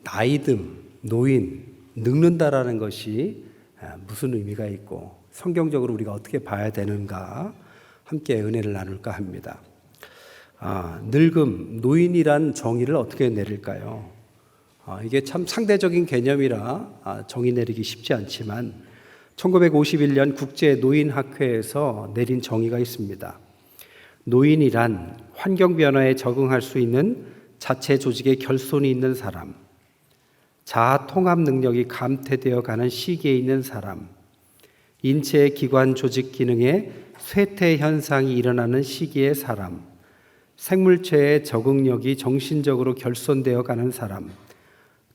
나이듦, 노인, 늙는다라는 것이 무슨 의미가 있고 성경적으로 우리가 어떻게 봐야 되는가 함께 은혜를 나눌까 합니다. 늙음, 노인이란 정의를 어떻게 내릴까요? 이게 참 상대적인 개념이라 정의 내리기 쉽지 않지만 1951년 국제노인학회에서 내린 정의가 있습니다. 노인이란 환경 변화에 적응할 수 있는 자체 조직의 결손이 있는 사람, 자아 통합 능력이 감퇴되어 가는 시기에 있는 사람, 인체의 기관 조직 기능에 쇠퇴 현상이 일어나는 시기의 사람, 생물체의 적응력이 정신적으로 결손되어 가는 사람,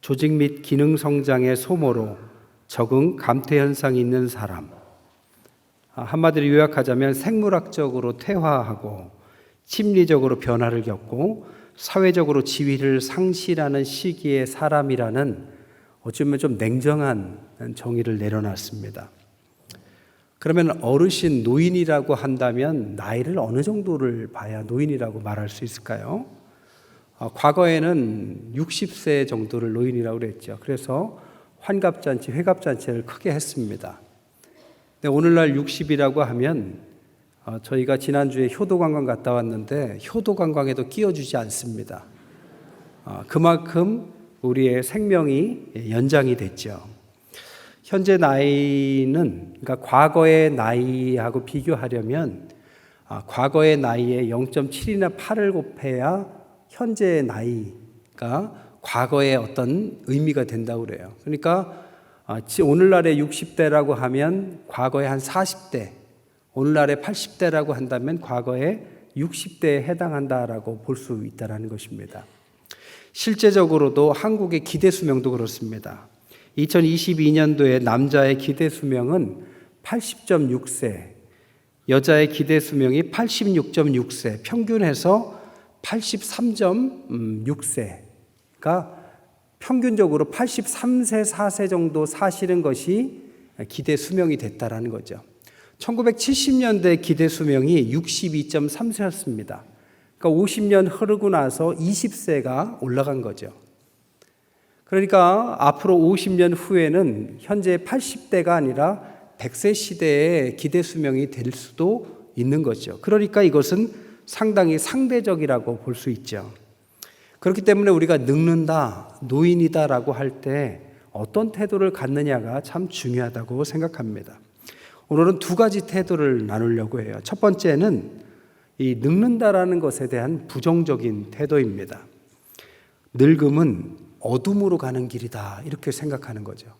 조직 및 기능 성장의 소모로 적응 감퇴 현상이 있는 사람, 한마디로 요약하자면 생물학적으로 퇴화하고 심리적으로 변화를 겪고 사회적으로 지위를 상실하는 시기의 사람이라는 어쩌면 좀 냉정한 정의를 내려놨습니다. 그러면 어르신, 노인이라고 한다면 나이를 어느 정도를 봐야 노인이라고 말할 수 있을까요? 과거에는 60세 정도를 노인이라고 그랬죠. 그래서 환갑잔치, 회갑잔치를 크게 했습니다. 근데 오늘날 60이라고 하면 저희가 지난주에 효도관광 갔다 왔는데 효도관광에도 끼워주지 않습니다. 그만큼 우리의 생명이 연장이 됐죠. 현재 나이는 그러니까 과거의 나이하고 비교하려면 과거의 나이에 0.7이나 8을 곱해야 현재의 나이가 과거의 어떤 의미가 된다고 그래요. 그러니까 오늘날의 60대라고 하면 과거의 한 40대, 오늘날의 80대라고 한다면 과거의 60대에 해당한다라고 볼 수 있다는 것입니다. 실제적으로도 한국의 기대 수명도 그렇습니다. 2022년도에 남자의 기대 수명은 80.6세, 여자의 기대 수명이 86.6세, 평균해서 83.6세가 평균적으로 83세, 4세 정도 사시는 것이 기대 수명이 됐다라는 거죠. 1970년대 기대 수명이 62.3세였습니다. 그러니까 50년 흐르고 나서 20세가 올라간 거죠. 그러니까 앞으로 50년 후에는 현재 80대가 아니라 100세 시대의 기대 수명이 될 수도 있는 거죠. 그러니까 이것은 상당히 상대적이라고 볼 수 있죠. 그렇기 때문에 우리가 늙는다, 노인이다라고 할 때 어떤 태도를 갖느냐가 참 중요하다고 생각합니다. 오늘은 두 가지 태도를 나누려고 해요. 첫 번째는 이 늙는다라는 것에 대한 부정적인 태도입니다. 늙음은 어둠으로 가는 길이다, 이렇게 생각하는 거죠.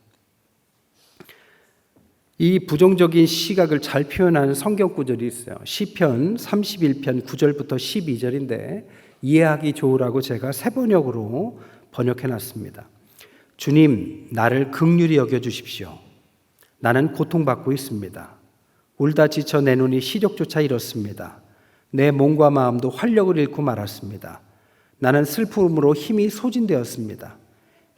이 부정적인 시각을 잘 표현하는 성경 구절이 있어요. 시편 31편 9절부터 12절인데 이해하기 좋으라고 제가 세 번역으로 번역해 놨습니다. 주님, 나를 긍휼히 여겨 주십시오. 나는 고통받고 있습니다. 울다 지쳐 내 눈이 시력조차 잃었습니다. 내 몸과 마음도 활력을 잃고 말았습니다. 나는 슬픔으로 힘이 소진되었습니다.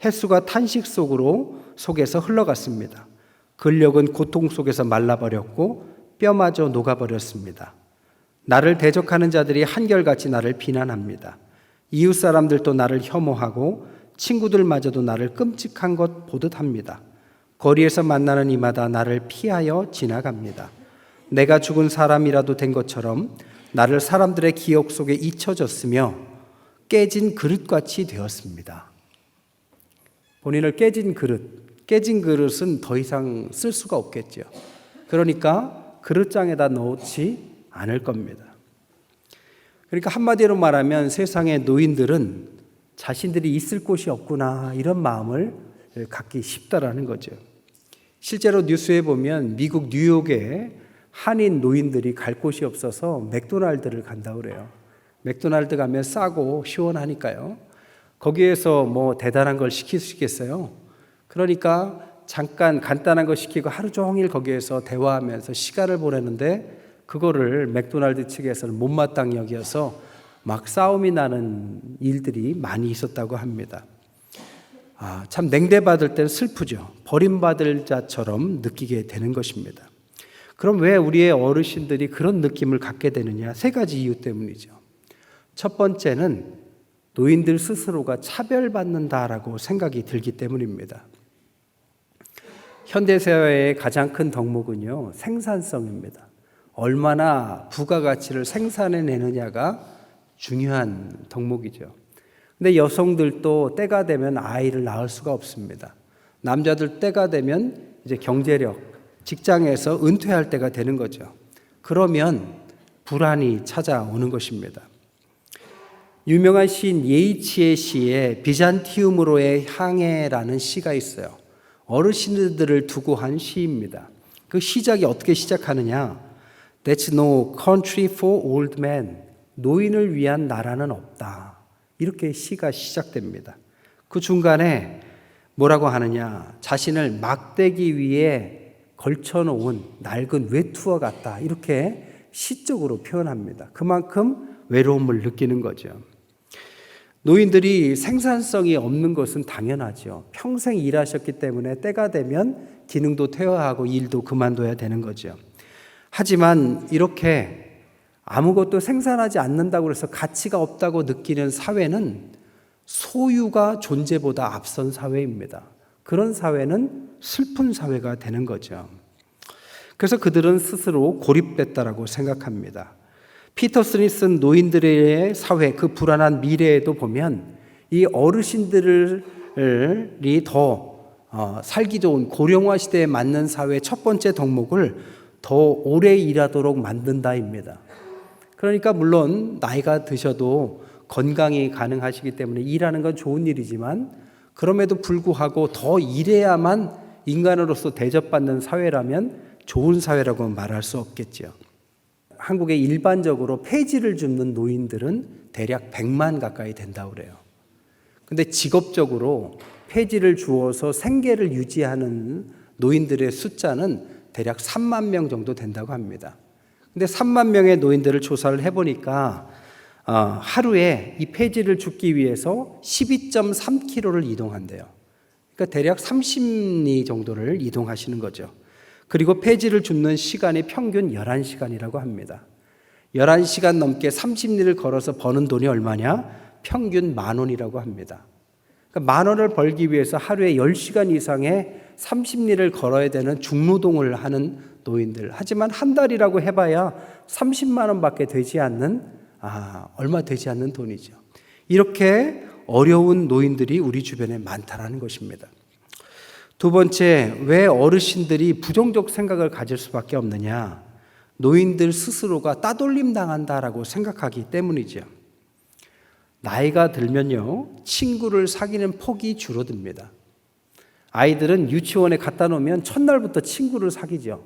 햇수가 탄식 속에서 흘러갔습니다. 근력은 고통 속에서 말라버렸고 뼈마저 녹아버렸습니다. 나를 대적하는 자들이 한결같이 나를 비난합니다. 이웃 사람들도 나를 혐오하고 친구들마저도 나를 끔찍한 것 보듯 합니다. 거리에서 만나는 이마다 나를 피하여 지나갑니다. 내가 죽은 사람이라도 된 것처럼 나를 사람들의 기억 속에 잊혀졌으며 깨진 그릇같이 되었습니다. 본인을 깨진 그릇은 더 이상 쓸 수가 없겠죠. 그러니까 그릇장에다 넣지 않을 겁니다. 그러니까 한마디로 말하면 세상의 노인들은 자신들이 있을 곳이 없구나, 이런 마음을 갖기 쉽다라는 거죠. 실제로 뉴스에 보면 미국 뉴욕에 한인 노인들이 갈 곳이 없어서 맥도날드를 간다고 그래요. 맥도날드 가면 싸고 시원하니까요. 거기에서 뭐 대단한 걸 시킬 수 있겠어요? 그러니까 잠깐 간단한 거 시키고 하루 종일 거기에서 대화하면서 시간을 보내는데 그거를 맥도날드 측에서는 못마땅히 여겨서 막 싸움이 나는 일들이 많이 있었다고 합니다. 참 냉대받을 때는 슬프죠. 버림받을 자처럼 느끼게 되는 것입니다. 그럼 왜 우리의 어르신들이 그런 느낌을 갖게 되느냐? 세 가지 이유 때문이죠. 첫 번째는 노인들 스스로가 차별받는다라고 생각이 들기 때문입니다. 현대사회의 가장 큰 덕목은요, 생산성입니다. 얼마나 부가가치를 생산해내느냐가 중요한 덕목이죠. 근데 여성들도 때가 되면 아이를 낳을 수가 없습니다. 남자들 때가 되면 이제 경제력, 직장에서 은퇴할 때가 되는 거죠. 그러면 불안이 찾아오는 것입니다. 유명한 시인 예이츠의 시에 비잔티움으로의 향해라는 시가 있어요. 어르신들을 두고 한 시입니다. 그 시작이 어떻게 시작하느냐? That's no country for old men. 노인을 위한 나라는 없다. 이렇게 시가 시작됩니다. 그 중간에 뭐라고 하느냐? 자신을 막대기 위에 걸쳐놓은 낡은 외투와 같다. 이렇게 시적으로 표현합니다. 그만큼 외로움을 느끼는 거죠. 노인들이 생산성이 없는 것은 당연하죠. 평생 일하셨기 때문에 때가 되면 기능도 퇴화하고 일도 그만둬야 되는 거죠. 하지만 이렇게 아무것도 생산하지 않는다고 해서 가치가 없다고 느끼는 사회는 소유가 존재보다 앞선 사회입니다. 그런 사회는 슬픈 사회가 되는 거죠. 그래서 그들은 스스로 고립됐다라고 생각합니다. 피터슨이 쓴 노인들의 사회, 그 불안한 미래에도 보면 이 어르신들이 더 살기 좋은 고령화 시대에 맞는 사회의 첫 번째 덕목을 더 오래 일하도록 만든다입니다. 그러니까 물론 나이가 드셔도 건강이 가능하시기 때문에 일하는 건 좋은 일이지만 그럼에도 불구하고 더 일해야만 인간으로서 대접받는 사회라면 좋은 사회라고 말할 수 없겠죠. 한국에 일반적으로 폐지를 줍는 노인들은 대략 100만 가까이 된다고 그래요. 근데 직업적으로 폐지를 주어서 생계를 유지하는 노인들의 숫자는 대략 3만 명 정도 된다고 합니다. 근데 3만 명의 노인들을 조사를 해보니까 하루에 이 폐지를 줍기 위해서 12.3km를 이동한대요. 그러니까 대략 30리 정도를 이동하시는 거죠. 그리고 폐지를 줍는 시간이 평균 11시간이라고 합니다. 11시간 넘게 30리를 걸어서 버는 돈이 얼마냐? 평균 10,000원이라고 합니다. 그러니까 10,000원을 벌기 위해서 하루에 10시간 이상의 30리를 걸어야 되는 중노동을 하는 노인들. 하지만 한 달이라고 해봐야 30만 원밖에 되지 않는, 얼마 되지 않는 돈이죠. 이렇게 어려운 노인들이 우리 주변에 많다라는 것입니다. 두 번째, 왜 어르신들이 부정적 생각을 가질 수밖에 없느냐? 노인들 스스로가 따돌림 당한다라고 생각하기 때문이죠. 나이가 들면요, 친구를 사귀는 폭이 줄어듭니다. 아이들은 유치원에 갖다 놓으면 첫날부터 친구를 사귀죠.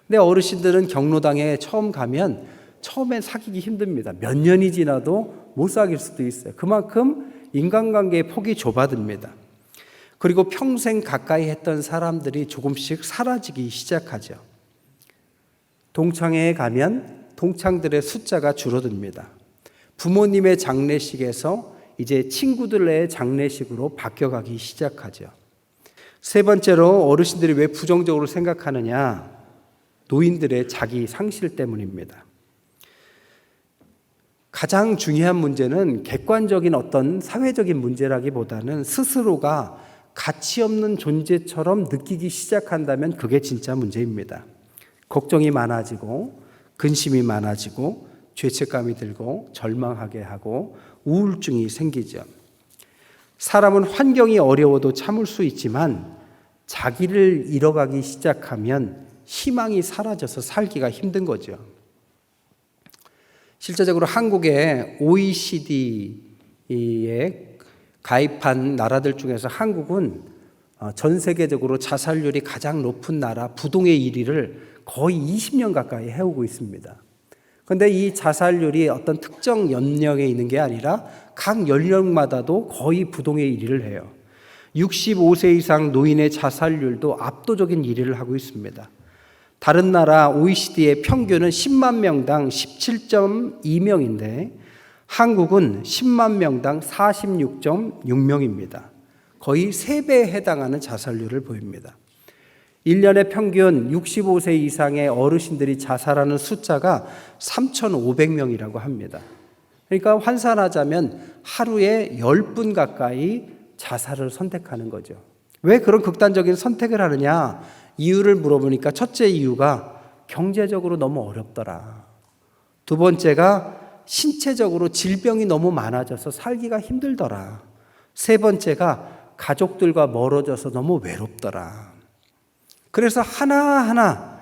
근데 어르신들은 경로당에 처음 가면 처음엔 사귀기 힘듭니다. 몇 년이 지나도 못 사귈 수도 있어요. 그만큼 인간관계의 폭이 좁아듭니다. 그리고 평생 가까이 했던 사람들이 조금씩 사라지기 시작하죠. 동창회에 가면 동창들의 숫자가 줄어듭니다. 부모님의 장례식에서 이제 친구들의 장례식으로 바뀌어가기 시작하죠. 세 번째로 어르신들이 왜 부정적으로 생각하느냐? 노인들의 자기 상실 때문입니다. 가장 중요한 문제는 객관적인 어떤 사회적인 문제라기보다는 스스로가 가치 없는 존재처럼 느끼기 시작한다면 그게 진짜 문제입니다. 걱정이 많아지고 근심이 많아지고 죄책감이 들고 절망하게 하고 우울증이 생기죠. 사람은 환경이 어려워도 참을 수 있지만 자기를 잃어가기 시작하면 희망이 사라져서 살기가 힘든 거죠. 실제적으로 한국의 OECD에 가입한 나라들 중에서 한국은 전 세계적으로 자살률이 가장 높은 나라 부동의 1위를 거의 20년 가까이 해오고 있습니다. 그런데 이 자살률이 어떤 특정 연령에 있는 게 아니라 각 연령마다도 거의 부동의 1위를 해요. 65세 이상 노인의 자살률도 압도적인 1위를 하고 있습니다. 다른 나라 OECD의 평균은 10만 명당 17.2명인데 한국은 10만 명당 46.6명입니다. 거의 3배에 해당하는 자살률을 보입니다. 1년에 평균 65세 이상의 어르신들이 자살하는 숫자가 3,500명이라고 합니다. 그러니까 환산하자면 하루에 10분 가까이 자살을 선택하는 거죠. 왜 그런 극단적인 선택을 하느냐? 이유를 물어보니까 첫째 이유가 경제적으로 너무 어렵더라. 두 번째가 신체적으로 질병이 너무 많아져서 살기가 힘들더라. 세 번째가 가족들과 멀어져서 너무 외롭더라. 그래서 하나하나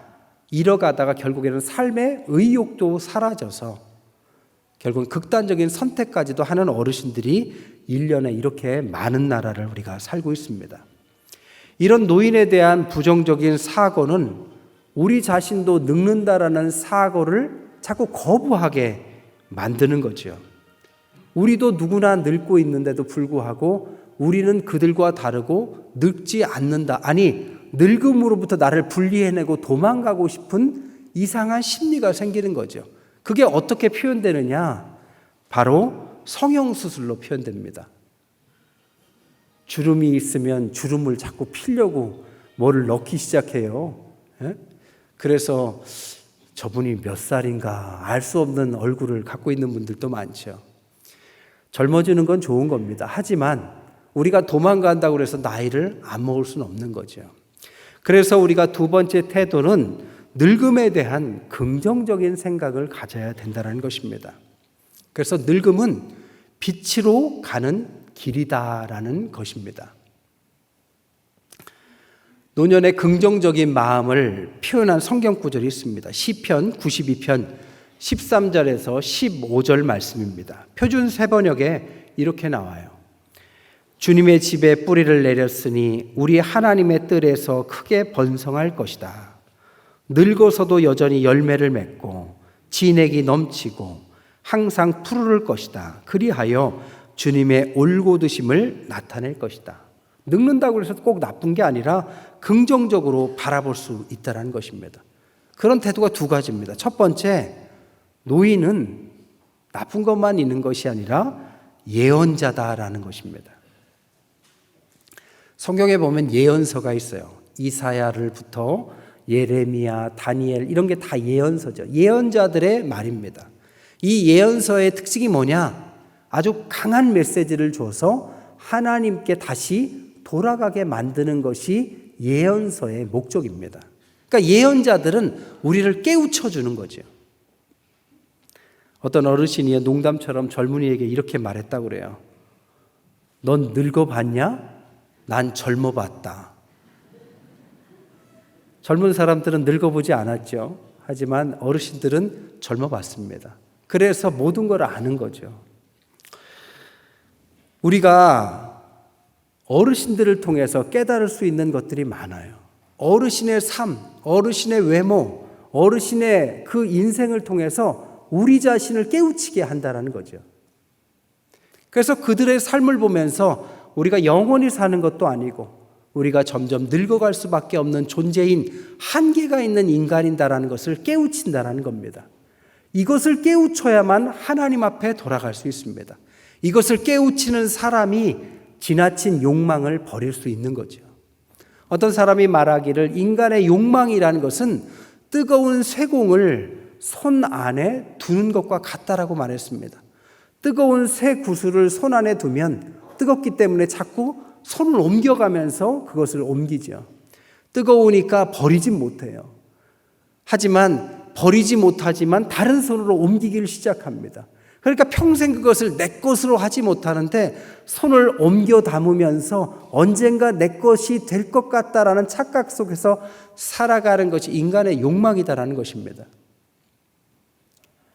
잃어가다가 결국에는 삶의 의욕도 사라져서 결국은 극단적인 선택까지도 하는 어르신들이 1년에 이렇게 많은 나라를 우리가 살고 있습니다. 이런 노인에 대한 부정적인 사고는 우리 자신도 늙는다라는 사고를 자꾸 거부하게 만드는 거죠. 우리도 누구나 늙고 있는데도 불구하고 우리는 그들과 다르고 늙지 않는다. 아니, 늙음으로부터 나를 분리해내고 도망가고 싶은 이상한 심리가 생기는 거죠. 그게 어떻게 표현되느냐? 바로 성형수술로 표현됩니다. 주름이 있으면 주름을 자꾸 피려고 뭐를 넣기 시작해요. 그래서 저분이 몇 살인가 알 수 없는 얼굴을 갖고 있는 분들도 많죠. 젊어지는 건 좋은 겁니다. 하지만 우리가 도망간다고 해서 나이를 안 먹을 수는 없는 거죠. 그래서 우리가 두 번째 태도는 늙음에 대한 긍정적인 생각을 가져야 된다는 것입니다. 그래서 늙음은 빛으로 가는 길이다라는 것입니다. 노년의 긍정적인 마음을 표현한 성경 구절이 있습니다. 시편 92편 13절에서 15절 말씀입니다. 표준 세번역에 이렇게 나와요. 주님의 집에 뿌리를 내렸으니 우리 하나님의 뜰에서 크게 번성할 것이다. 늙어서도 여전히 열매를 맺고 진액이 넘치고 항상 푸르를 것이다. 그리하여 주님의 올곧으심을 나타낼 것이다. 늙는다고 해서 꼭 나쁜 게 아니라 긍정적으로 바라볼 수 있다는 것입니다. 그런 태도가 두 가지입니다. 첫 번째, 노인은 나쁜 것만 있는 것이 아니라 예언자다라는 것입니다. 성경에 보면 예언서가 있어요. 이사야를부터 예레미야, 다니엘 이런 게 다 예언서죠. 예언자들의 말입니다. 이 예언서의 특징이 뭐냐? 아주 강한 메시지를 줘서 하나님께 다시 돌아가게 만드는 것이 예언서의 목적입니다. 그러니까 예언자들은 우리를 깨우쳐 주는 거죠. 어떤 어르신이 농담처럼 젊은이에게 이렇게 말했다고 그래요. 넌 늙어봤냐? 난 젊어봤다. 젊은 사람들은 늙어보지 않았죠. 하지만 어르신들은 젊어봤습니다. 그래서 모든 걸 아는 거죠. 우리가 어르신들을 통해서 깨달을 수 있는 것들이 많아요. 어르신의 삶, 어르신의 외모, 어르신의 그 인생을 통해서 우리 자신을 깨우치게 한다는 거죠. 그래서 그들의 삶을 보면서 우리가 영원히 사는 것도 아니고 우리가 점점 늙어갈 수밖에 없는 존재인 한계가 있는 인간이다라는 것을 깨우친다는 겁니다. 이것을 깨우쳐야만 하나님 앞에 돌아갈 수 있습니다. 이것을 깨우치는 사람이 지나친 욕망을 버릴 수 있는 거죠. 어떤 사람이 말하기를 인간의 욕망이라는 것은 뜨거운 쇠공을 손 안에 두는 것과 같다라고 말했습니다. 뜨거운 쇠 구슬을 손 안에 두면 뜨겁기 때문에 자꾸 손을 옮겨가면서 그것을 옮기죠. 뜨거우니까 버리지 못해요. 하지만 버리지 못하지만 다른 손으로 옮기기를 시작합니다. 그러니까 평생 그것을 내 것으로 하지 못하는데 손을 옮겨 담으면서 언젠가 내 것이 될 것 같다라는 착각 속에서 살아가는 것이 인간의 욕망이다라는 것입니다.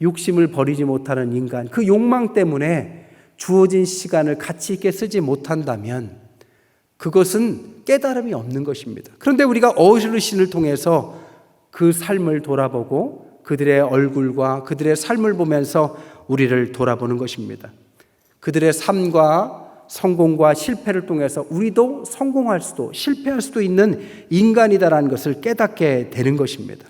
욕심을 버리지 못하는 인간, 그 욕망 때문에 주어진 시간을 가치 있게 쓰지 못한다면 그것은 깨달음이 없는 것입니다. 그런데 우리가 어르신을 통해서 그 삶을 돌아보고 그들의 얼굴과 그들의 삶을 보면서 우리를 돌아보는 것입니다. 그들의 삶과 성공과 실패를 통해서 우리도 성공할 수도 실패할 수도 있는 인간이다라는 것을 깨닫게 되는 것입니다.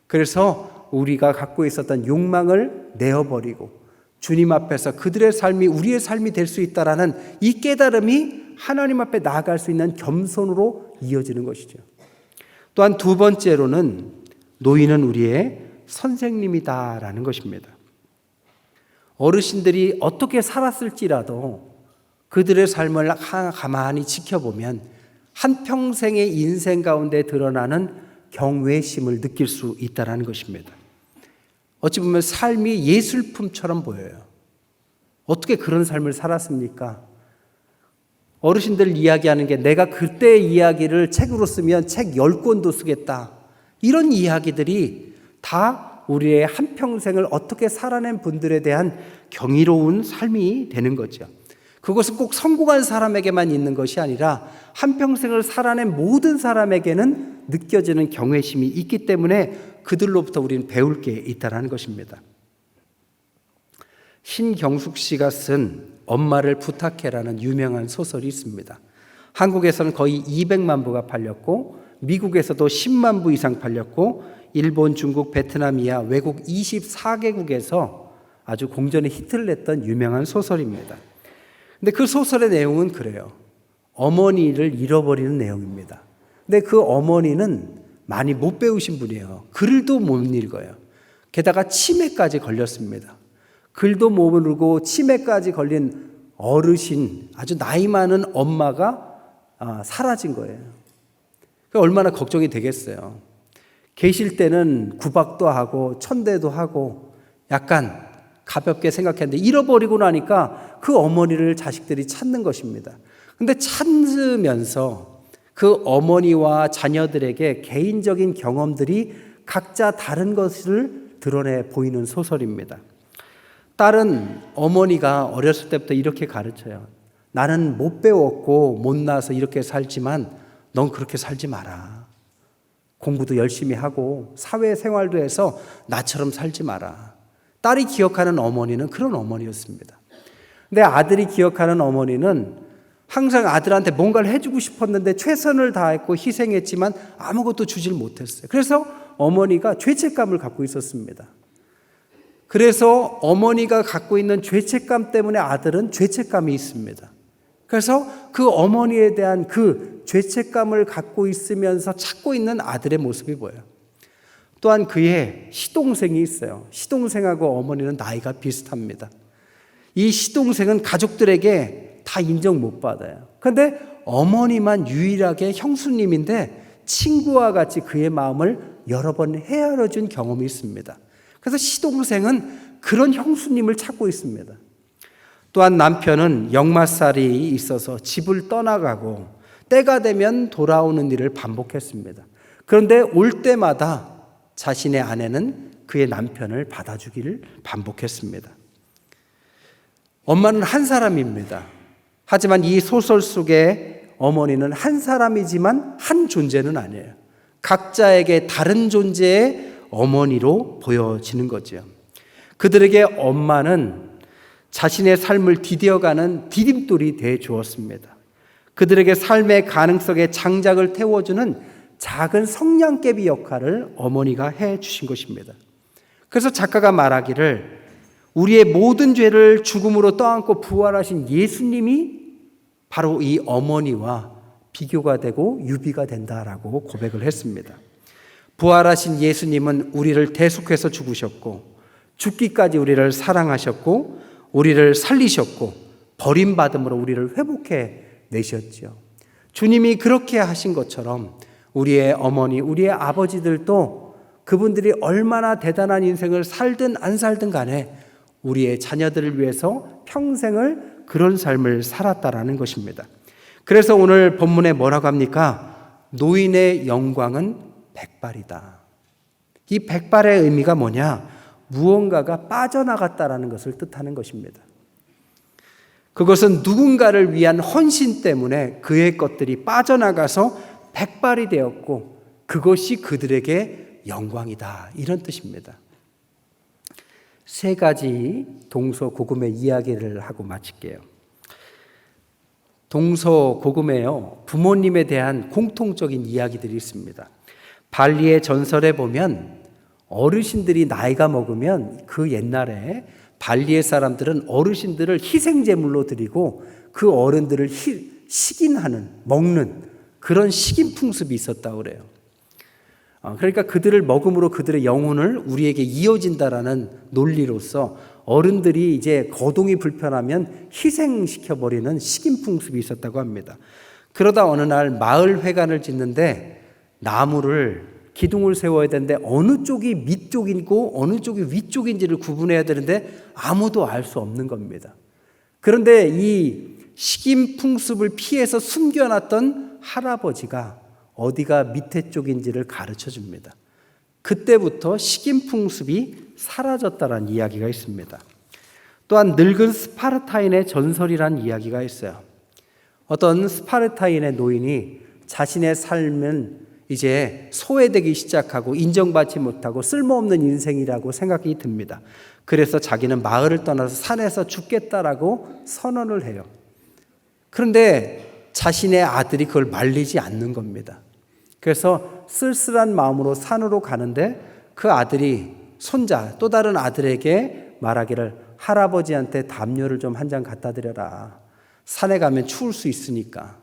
그래서 우리가 갖고 있었던 욕망을 내어버리고 주님 앞에서 그들의 삶이 우리의 삶이 될 수 있다라는 이 깨달음이 하나님 앞에 나아갈 수 있는 겸손으로 이어지는 것이죠. 또한 두 번째로는 노인은 우리의 선생님이다라는 것입니다. 어르신들이 어떻게 살았을지라도 그들의 삶을 가만히 지켜보면 한평생의 인생 가운데 드러나는 경외심을 느낄 수 있다는 것입니다. 어찌 보면 삶이 예술품처럼 보여요. 어떻게 그런 삶을 살았습니까? 어르신들 이야기하는 게 내가 그때의 이야기를 책으로 쓰면 책 10권도 쓰겠다. 이런 이야기들이 다 우리의 한평생을 어떻게 살아낸 분들에 대한 경이로운 삶이 되는 거죠. 그것은 꼭 성공한 사람에게만 있는 것이 아니라 한평생을 살아낸 모든 사람에게는 느껴지는 경외심이 있기 때문에 그들로부터 우리는 배울 게 있다는 것입니다. 신경숙 씨가 쓴 엄마를 부탁해라는 유명한 소설이 있습니다. 한국에서는 거의 200만 부가 팔렸고 미국에서도 10만 부 이상 팔렸고 일본, 중국, 베트남 이하 외국 24개국에서 아주 공전의 히트를 냈던 유명한 소설입니다. 근데 그 소설의 내용은 그래요. 어머니를 잃어버리는 내용입니다. 근데 그 어머니는 많이 못 배우신 분이에요. 글도 못 읽어요. 게다가 치매까지 걸렸습니다. 글도 못 모르고 치매까지 걸린 어르신, 아주 나이 많은 엄마가 사라진 거예요. 얼마나 걱정이 되겠어요. 계실 때는 구박도 하고 천대도 하고 약간 가볍게 생각했는데 잃어버리고 나니까 그 어머니를 자식들이 찾는 것입니다. 근데 찾으면서 그 어머니와 자녀들에게 개인적인 경험들이 각자 다른 것을 드러내 보이는 소설입니다. 딸은 어머니가 어렸을 때부터 이렇게 가르쳐요. 나는 못 배웠고 못나서 이렇게 살지만 넌 그렇게 살지 마라. 공부도 열심히 하고 사회생활도 해서 나처럼 살지 마라. 딸이 기억하는 어머니는 그런 어머니였습니다. 근데 아들이 기억하는 어머니는 항상 아들한테 뭔가를 해주고 싶었는데 최선을 다했고 희생했지만 아무것도 주질 못했어요. 그래서 어머니가 죄책감을 갖고 있었습니다. 그래서 어머니가 갖고 있는 죄책감 때문에 아들은 죄책감이 있습니다. 그래서 그 어머니에 대한 그 죄책감을 갖고 있으면서 찾고 있는 아들의 모습이 보여요. 또한 그의 시동생이 있어요. 시동생하고 어머니는 나이가 비슷합니다. 이 시동생은 가족들에게 다 인정 못 받아요. 그런데 어머니만 유일하게 형수님인데 친구와 같이 그의 마음을 여러 번 헤아려준 경험이 있습니다. 그래서 시동생은 그런 형수님을 찾고 있습니다. 또한 남편은 역마살이 있어서 집을 떠나가고 때가 되면 돌아오는 일을 반복했습니다. 그런데 올 때마다 자신의 아내는 그의 남편을 받아주기를 반복했습니다. 엄마는 한 사람입니다. 하지만 이 소설 속에 어머니는 한 사람이지만 한 존재는 아니에요. 각자에게 다른 존재의 어머니로 보여지는 거죠. 그들에게 엄마는 자신의 삶을 디뎌가는 디딤돌이 되어 주었습니다. 그들에게 삶의 가능성에 장작을 태워주는 작은 성냥개비 역할을 어머니가 해 주신 것입니다. 그래서 작가가 말하기를 우리의 모든 죄를 죽음으로 떠안고 부활하신 예수님이 바로 이 어머니와 비교가 되고 유비가 된다라고 고백을 했습니다. 부활하신 예수님은 우리를 대속해서 죽으셨고 죽기까지 우리를 사랑하셨고 우리를 살리셨고 버림받음으로 우리를 회복해 내셨죠. 주님이 그렇게 하신 것처럼 우리의 어머니, 우리의 아버지들도 그분들이 얼마나 대단한 인생을 살든 안 살든 간에 우리의 자녀들을 위해서 평생을 그런 삶을 살았다라는 것입니다. 그래서 오늘 본문에 뭐라고 합니까? 노인의 영광은 백발이다. 이 백발의 의미가 뭐냐? 무언가가 빠져나갔다라는 것을 뜻하는 것입니다. 그것은 누군가를 위한 헌신 때문에 그의 것들이 빠져나가서 백발이 되었고 그것이 그들에게 영광이다. 이런 뜻입니다. 세 가지 동서고금의 이야기를 하고 마칠게요. 동서고금에요, 부모님에 대한 공통적인 이야기들이 있습니다. 발리의 전설에 보면 어르신들이 나이가 먹으면 그 옛날에 발리의 사람들은 어르신들을 희생제물로 드리고 그 어른들을 식인하는, 먹는 그런 식인 풍습이 있었다고 그래요. 그러니까 그들을 먹음으로 그들의 영혼을 우리에게 이어진다라는 논리로서 어른들이 이제 거동이 불편하면 희생시켜버리는 식인풍습이 있었다고 합니다. 그러다 어느 날 마을 회관을 짓는데 나무를 기둥을 세워야 되는데 어느 쪽이 밑쪽이고 어느 쪽이 위쪽인지를 구분해야 되는데 아무도 알 수 없는 겁니다. 그런데 이 식인풍습을 피해서 숨겨놨던 할아버지가 어디가 밑에 쪽인지를 가르쳐 줍니다. 그때부터 식인풍습이 사라졌다는 이야기가 있습니다. 또한 늙은 스파르타인의 전설이란 이야기가 있어요. 어떤 스파르타인의 노인이 자신의 삶은 이제 소외되기 시작하고 인정받지 못하고 쓸모없는 인생이라고 생각이 듭니다. 그래서 자기는 마을을 떠나서 산에서 죽겠다라고 선언을 해요. 그런데 자신의 아들이 그걸 말리지 않는 겁니다. 그래서 쓸쓸한 마음으로 산으로 가는데 그 아들이 손자 또 다른 아들에게 말하기를 할아버지한테 담요를 좀 한 장 갖다 드려라. 산에 가면 추울 수 있으니까.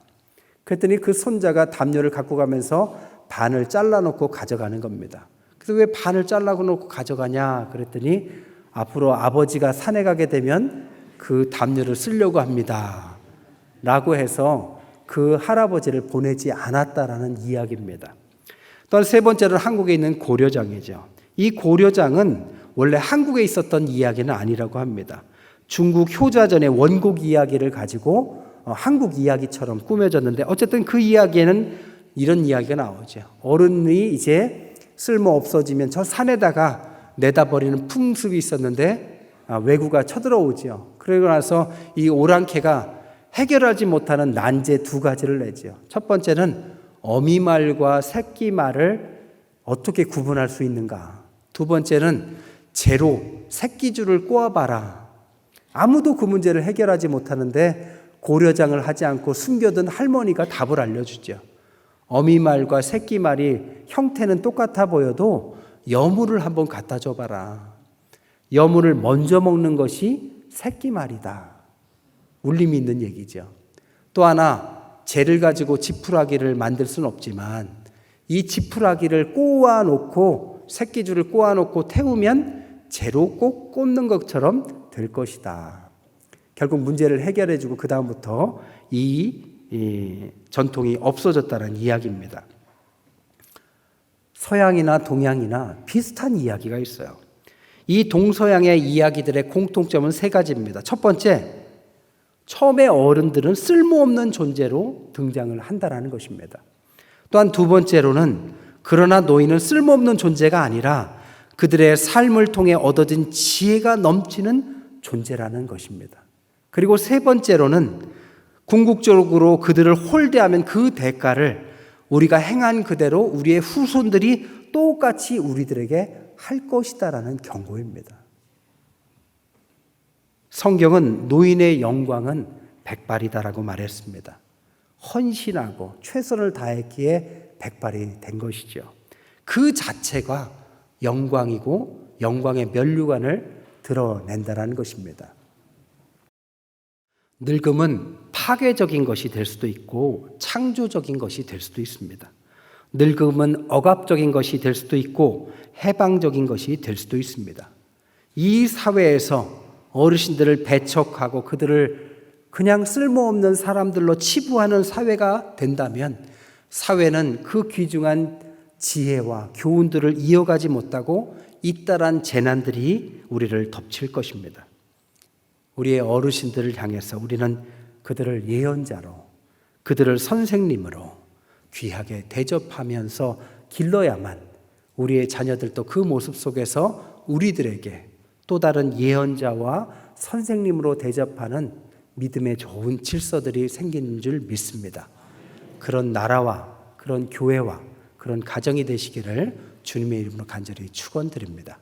그랬더니 그 손자가 담요를 갖고 가면서 반을 잘라놓고 가져가는 겁니다. 그래서 왜 반을 잘라놓고 가져가냐 그랬더니 앞으로 아버지가 산에 가게 되면 그 담요를 쓰려고 합니다. 라고 해서 그 할아버지를 보내지 않았다라는 이야기입니다. 또한 세 번째는 한국에 있는 고려장이죠. 이 고려장은 원래 한국에 있었던 이야기는 아니라고 합니다. 중국 효자전의 원곡 이야기를 가지고 한국 이야기처럼 꾸며졌는데 어쨌든 그 이야기에는 이런 이야기가 나오죠. 어른이 이제 쓸모 없어지면 저 산에다가 내다버리는 풍습이 있었는데 왜구가 쳐들어오죠. 그러고 나서 이 오랑캐가 해결하지 못하는 난제 두 가지를 내죠. 첫 번째는 어미말과 새끼말을 어떻게 구분할 수 있는가. 두 번째는 재로 새끼줄을 꼬아봐라. 아무도 그 문제를 해결하지 못하는데 고려장을 하지 않고 숨겨둔 할머니가 답을 알려주죠. 어미말과 새끼말이 형태는 똑같아 보여도 여물을 한번 갖다 줘봐라. 여물을 먼저 먹는 것이 새끼말이다. 울림이 있는 얘기죠. 또 하나 재를 가지고 지푸라기를 만들 수는 없지만 이 지푸라기를 꼬아놓고 새끼줄을 꼬아놓고 태우면 재로 꼭 꽂는 것처럼 될 것이다. 결국 문제를 해결해주고 그 다음부터 이 전통이 없어졌다는 이야기입니다. 서양이나 동양이나 비슷한 이야기가 있어요. 이 동서양의 이야기들의 공통점은 세 가지입니다. 첫 번째, 처음에 어른들은 쓸모없는 존재로 등장을 한다는 것입니다. 또한 두 번째로는 그러나 노인은 쓸모없는 존재가 아니라 그들의 삶을 통해 얻어진 지혜가 넘치는 존재라는 것입니다. 그리고 세 번째로는 궁극적으로 그들을 홀대하면 그 대가를 우리가 행한 그대로 우리의 후손들이 똑같이 우리들에게 할 것이다라는 경고입니다. 성경은 노인의 영광은 백발이다라고 말했습니다. 헌신하고 최선을 다했기에 백발이 된 것이죠. 그 자체가 영광이고 영광의 면류관을 드러낸다라는 것입니다. 늙음은 파괴적인 것이 될 수도 있고 창조적인 것이 될 수도 있습니다. 늙음은 억압적인 것이 될 수도 있고 해방적인 것이 될 수도 있습니다. 이 사회에서 어르신들을 배척하고 그들을 그냥 쓸모없는 사람들로 치부하는 사회가 된다면 사회는 그 귀중한 지혜와 교훈들을 이어가지 못하고 잇따란 재난들이 우리를 덮칠 것입니다. 우리의 어르신들을 향해서 우리는 그들을 예언자로, 그들을 선생님으로 귀하게 대접하면서 길러야만 우리의 자녀들도 그 모습 속에서 우리들에게 또 다른 예언자와 선생님으로 대접하는 믿음의 좋은 질서들이 생기는 줄 믿습니다. 그런 나라와 그런 교회와 그런 가정이 되시기를 주님의 이름으로 간절히 축원드립니다.